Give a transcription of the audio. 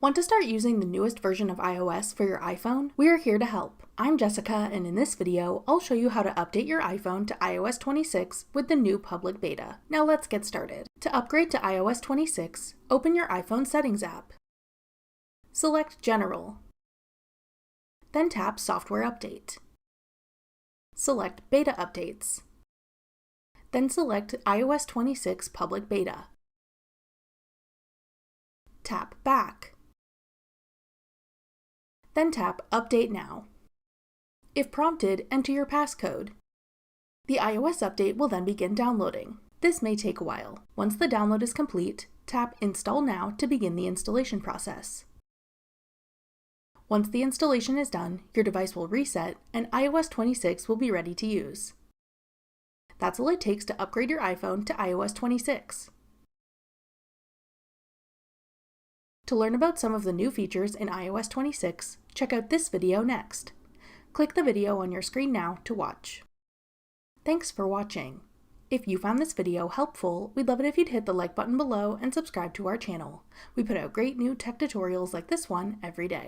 Want to start using the newest version of iOS for your iPhone? We are here to help. I'm Jessica, and in this video, I'll show you how to update your iPhone to iOS 26 with the new public beta. Now let's get started. To upgrade to iOS 26, open your iPhone Settings app. Select General. Then tap Software Update. Select Beta Updates. Then select iOS 26 Public Beta. Tap Back. Then tap Update Now. If prompted, enter your passcode. The iOS update will then begin downloading. This may take a while. Once the download is complete, tap Install Now to begin the installation process. Once the installation is done, your device will reset and iOS 26 will be ready to use. That's all it takes to upgrade your iPhone to iOS 26. To learn about some of the new features in iOS 26, check out this video next. Click the video on your screen now to watch. Thanks for watching. If you found this video helpful, we'd love it if you'd hit the like button below and subscribe to our channel. We put out great new tech tutorials like this one every day.